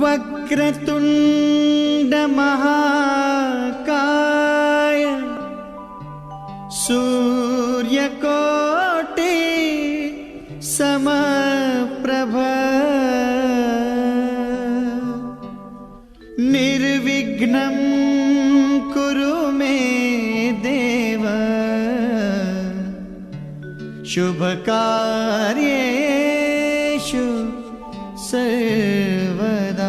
वक्रतुंड महाकाय सूर्यकोटि समप्रभ निर्विघ्नं कुरु मे देव शुभकार्येषु सर्वदा।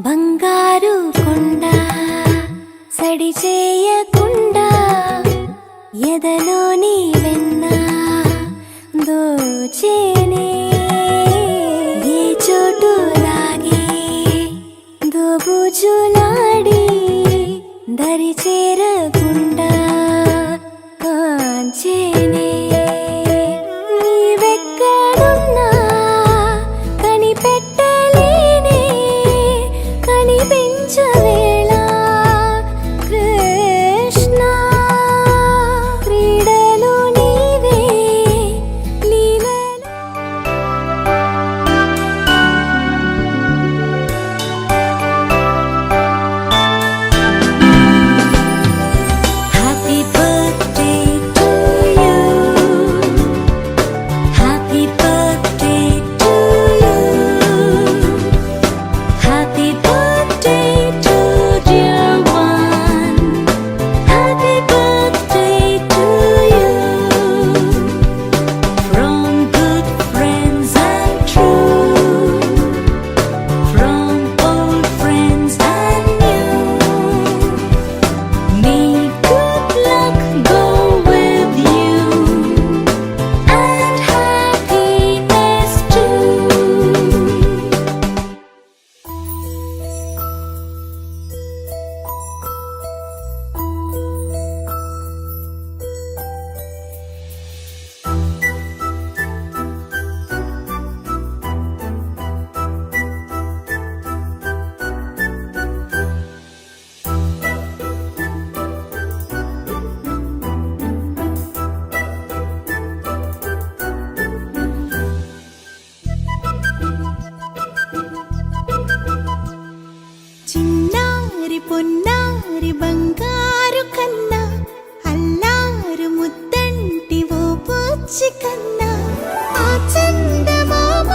బంగారు కొండ సడి చేయకుండా ఎదలోని వెన్న దోచేనే ఏ చోటు లాగే దోబుజులాడి దరి చేరకుండా కాంచేనే క్రీడ పొన్నారి బంగారు కన్నా అల్లారు ముద్దంటి ఓ పూచి కన్నా ఆ చందమామ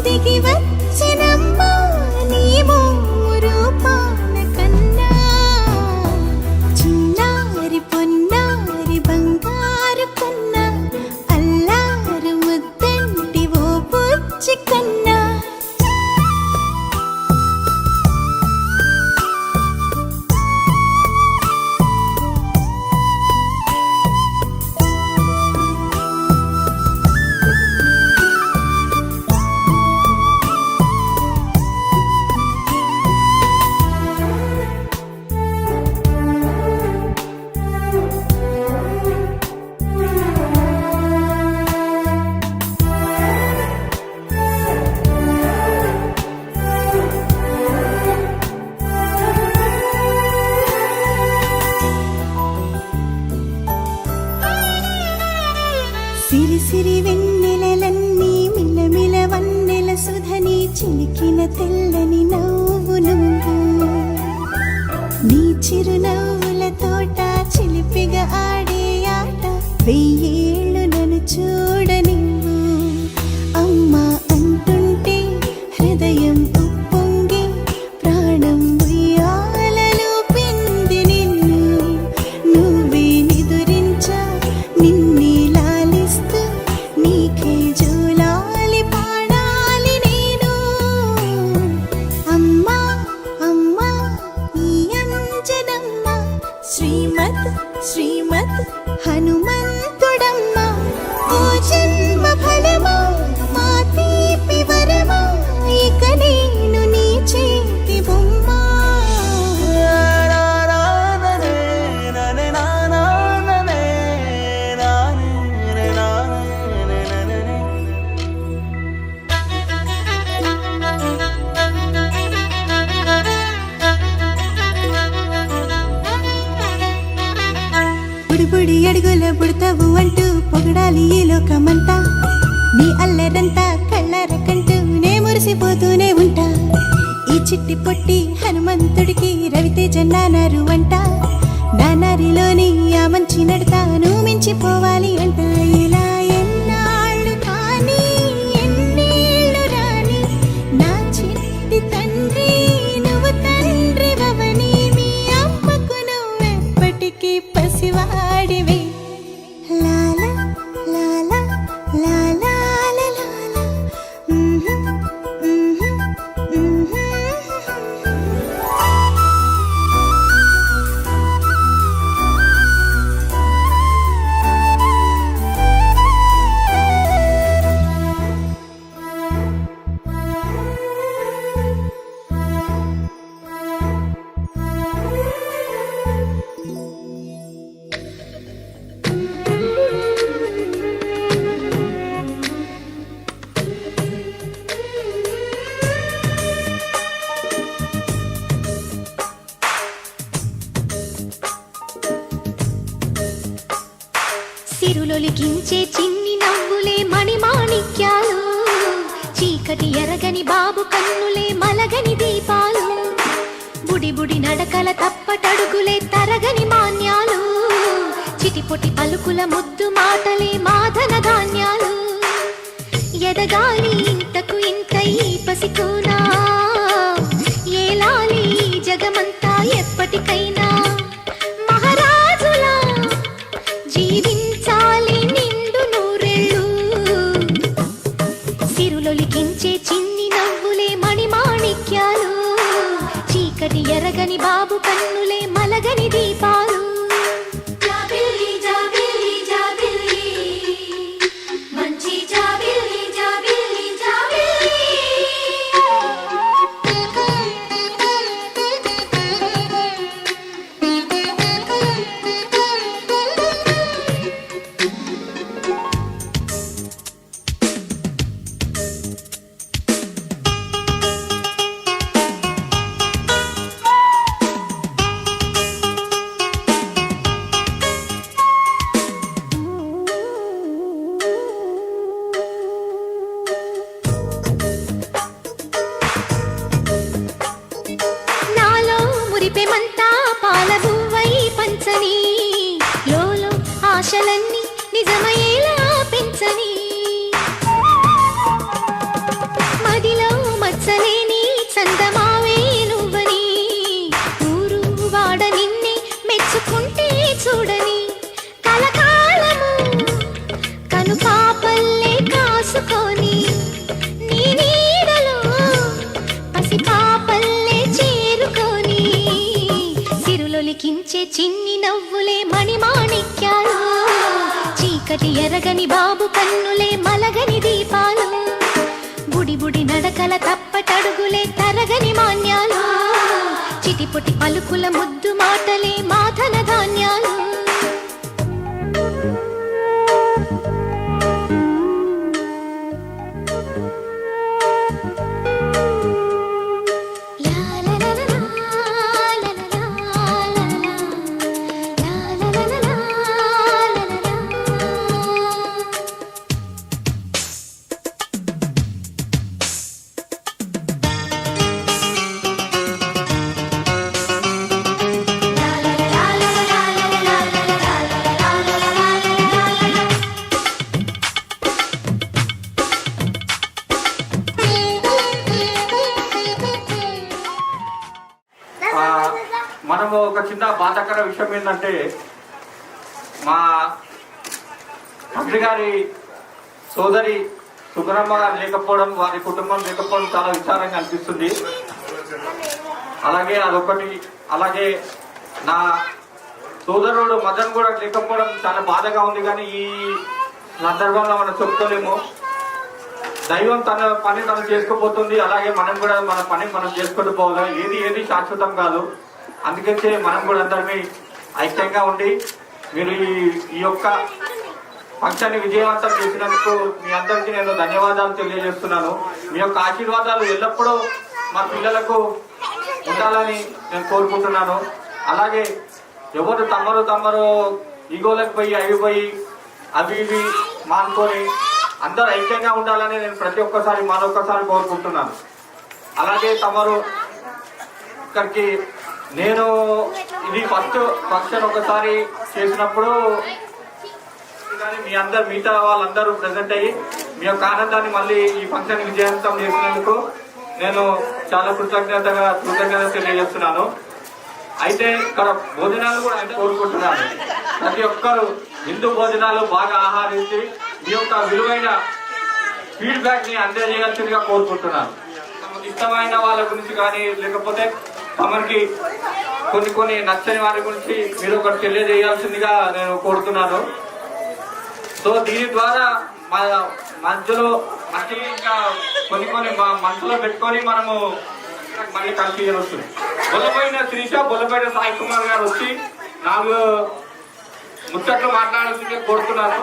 దిగి వచ్చినమ్మా నీ మోము రూపాన కన్నా చిన్నారి పొన్నారి బంగారు కన్నా అల్లారు ముద్దంటి ఓ పూచి కన్నా సిరి సిరి వెన్నెలలన్నీ మిలమిల వన్నెల సుధని చిలికిన తెల్లని నవ్వు నువ్వు నీ చిరునవ్వుల తోట చిలిపిగా ఆడే ఆట వెయ్యేళ్ళు నన్ను చూడనివ్వు అమ్మా అంటుంటే హృదయం ఉప్పొంగి ప్రాణం ఉయ్యాలలో పిండి నిన్ను నువ్వే నిదురించా నిన్నే లాలిస్తూ నీకే జోలాలి పాడాలి నేను అమ్మా అమ్మా ఈ అంజనమ్మ శ్రీమత్ శ్రీమత్ హనుమంతుడమ్మ ఓ జన్మ ఫలమా మా తీపి వరమా ఇక నేను నీ చేతి బొమ్మ బుడిబుడి అడుగుల బుడతావు అంటూ పొగడాలి ఈ లోకమంతా నీ అల్లరంతా కళ్ళారకంటూ నే మురిసిపోతూనే ఉంటా ఈ చిట్టి పొట్టి హనుమంతుడికి రవితేజ నానారు అంట నానారిలోని ఆ మంచి నడతాను మించిపోవాలి అంట ఇలా ఎన్నాళ్ళు కానీ ఎన్నేళ్ళు రాని నా చిట్టి తండ్రి నువ్వు తండ్రి వవని మీ అమ్మకు నువ్వెప్పటికీ పసివాడివి లాలా లాలా లాలా లాలా సిరులొలికించే చిన్ని నవ్వులే మణిమాణిక్యాలు చీకటి ఎరగని బాబు కన్నులే మలగని దీపాలు బుడి బుడి నడకల తప్పటడుగులే తరగని మాన్యాలు చిటిపొటి పలుకుల ముద్దు మాటలే మాధన ధాన్యాలు ఎదగాలి ఇంతకు ఇంత ఈ పసికోనా ఏలాలి జగమంతా ఎప్పటికైనా మహారాజులా జీవించాలి నిండు నూరెళ్ళు సిరులొలికించే చిన్ని నవ్వులే మణిమాణిక్యాలు చీకటి ఎరగని బాబు కన్నులే మలగని దీపాలు జాబిల్లి జాబిల్లి జాబిల్లి మంచి జాబిల్లి జాబిల్లి జాబిల్లి పంచని లోలో ఆశలన్నీ నిజమయ్యేలా పెంచని మదిలో మచ్చలేని చందమావే నువ్వని ఊరు వాడ నిన్నే మెచ్చుకుంటే చూడని కలకాలము కను పాపల్లే కాసుకొని నీ నీడలో పసి పాపల్లే చేరుకొని సిరులొలికించే చిన్ని నవ్వులే మణిమాణిక్యాలు చీకటి ఎరగని బాబు కన్నులే మలగని దీపాలు బుడి బుడి నడకల తప్పటడుగులే తరగని మాన్యాలు చిటిపొటి పలుకుల ముద్దు మాటలే మాధన ధాన్యాలు మనము ఒక చిన్న బాధాకర విషయం ఏంటంటే మా తండ్రి గారి సోదరి సుగరమ్మ గారు లేకపోవడం, వారి కుటుంబం లేకపోవడం చాలా విచారంగా అనిపిస్తుంది. అలాగే అదొకటి, అలాగే నా సోదరుడు మదన్ కూడా లేకపోవడం చాలా బాధగా ఉంది. కానీ ఈ సందర్భంలో మనం చెప్పుకోలేము. దైవం తన పని తను చేసుకుపోతుంది. అలాగే మనం కూడా మన పని మనం చేసుకుంటూ పోవాలి. ఏది శాశ్వతం కాదు. అందుకే మనం కూడా అందరినీ ఐక్యంగా ఉండి మీరు ఈ యొక్క ఫంక్షన్ విజయవంతం చేసినందుకు మీ అందరికీ నేను ధన్యవాదాలు తెలియజేస్తున్నాను. మీ యొక్క ఆశీర్వాదాలు ఎల్లప్పుడూ మా పిల్లలకు ఉండాలని నేను కోరుకుంటున్నాను. అలాగే ఎవరు తమరు ఈగోలకు పోయి అవి ఇవి మానుకొని అందరూ ఐక్యంగా ఉండాలని నేను ప్రతి ఒక్కసారి మరొకసారి కోరుకుంటున్నాను. అలాగే తమరు ఇక్కడికి నేను ఇది ఫస్ట్ ఫంక్షన్ ఒకసారి చేసినప్పుడు కానీ మీ అందరు మిగతా వాళ్ళందరూ ప్రెసెంట్ అయ్యి మీ యొక్క ఆనందాన్ని మళ్ళీ ఈ ఫంక్షన్ విజయవంతం చేసినందుకు నేను చాలా కృతజ్ఞత తెలియజేస్తున్నాను. అయితే ఇక్కడ భోజనాలు కూడా అంటే కోరుకుంటున్నాను. ప్రతి ఒక్కరు హిందూ భోజనాలు బాగా ఆహరించి మీ యొక్క విలువైన ఫీడ్బ్యాక్ ని అందజేయాల్సిందిగా కోరుకుంటున్నాను. ఇష్టమైన వాళ్ళ గురించి కానీ లేకపోతే తమకి కొన్ని నచ్చని వారి గురించి మీరు ఒకటి తెలియజేయాల్సిందిగా నేను కోరుతున్నాను. సో దీని ద్వారా మా మధ్యలో ఇంకా కొన్ని మా మనసులో పెట్టుకొని మనము మళ్ళీ కలిసి వస్తుంది. బొల్లబోయిన శ్రీష, బొల్లబోయిన సాయి కుమార్ గారు వచ్చి 4 ముచ్చట్లు మాట్లాడాల్సిందిగా కోరుతున్నాను.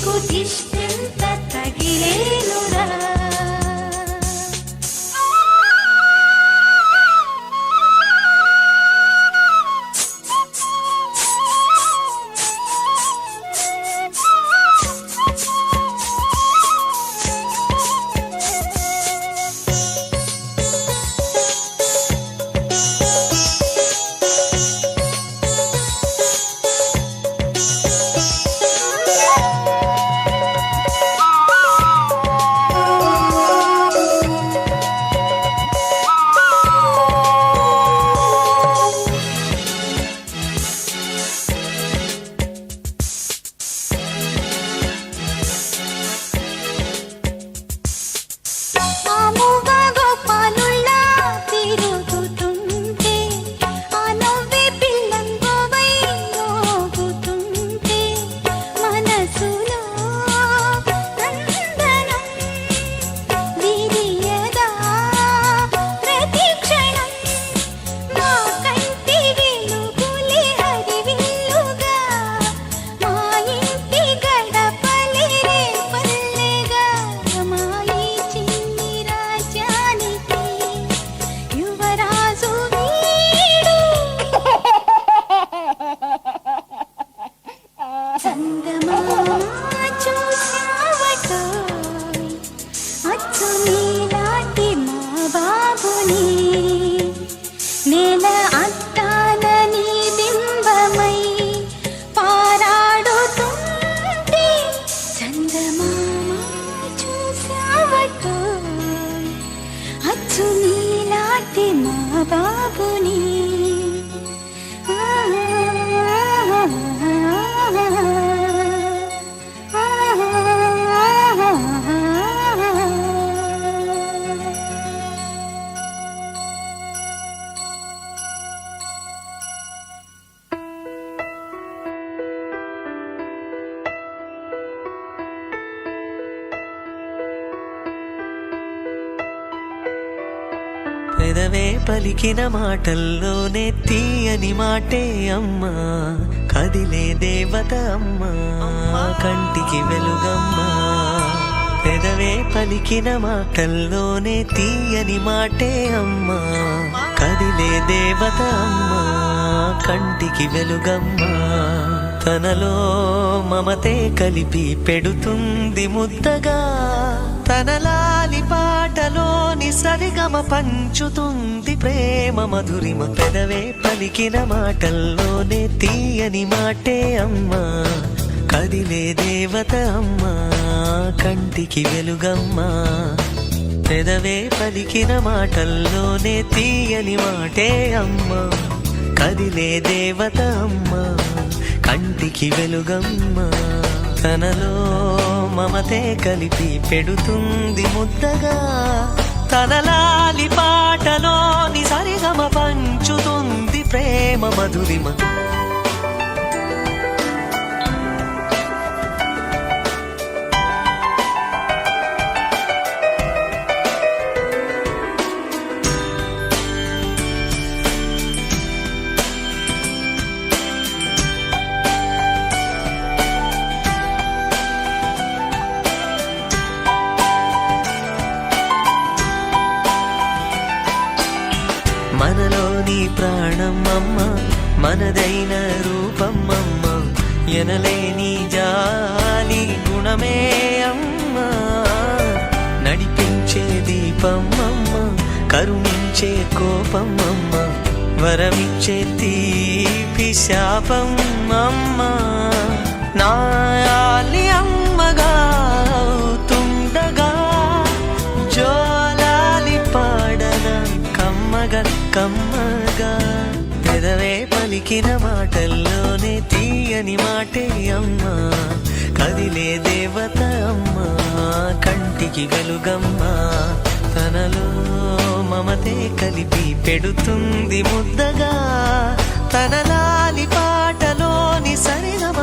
నీకు దిష్టంత తగిలేనురా. నేల అద్దాల నీ బింబమై పారాడుతుంటే చందమామ చూసావటో అచ్చు నీలాంటి మా బాబుని. పెదవే పలికిన మాటల్లోనే తీయని మాటే అమ్మా, కదిలే దేవత అమ్మా, కంటికి వెలుగమ్మా. పెదవే పలికిన మాటల్లోనే తీయని మాటే అమ్మా, కదిలే దేవత అమ్మా, కంటికి వెలుగమ్మా. తనలో మమతే కలిపి పెడుతుంది ముద్దగా, తనలాలి పాటలోని సరిగమ పంచుతుంది ప్రేమ మధురిమ. పెదవే పలికిన మాటల్లోనే తీయని మాటే అమ్మా, కదిలే దేవత అమ్మా, కంటికి వెలుగమ్మా. పెదవే పలికిన మాటల్లోనే తీయని మాటే అమ్మా, కదిలే దేవత అమ్మా, కంటికి వెలుగమ్మా. తనలో మమతే కలిపి పెడుతుంది ముద్దగా, తనలాలి పాటలోని సరిగమ పంచుతుంది ప్రేమ మధురిమ. మనలోని ప్రాణం అమ్మ, మనదైన రూపం అమ్మ, ఎనలేని జాలి గుణమే అమ్మ. నడిపించే దీపం అమ్మ, కరుణించే కోపం అమ్మ, వరమిచ్చే తీపి శాపం అమ్మ. నాయాలి అమ్మగా అవుతుండగా, జోలాలి పాడన కమ్మగా కమ్మగా. పెదవే పలికిన మాటల్లోనే తీయని మాటే అమ్మా, కదిలే దేవత అమ్మా, కంటికి వెలుగమ్మా. తనలో మమతే కలిపి పెడుతుంది ముద్దగా, తనలాలి పాటలోని సరిగమ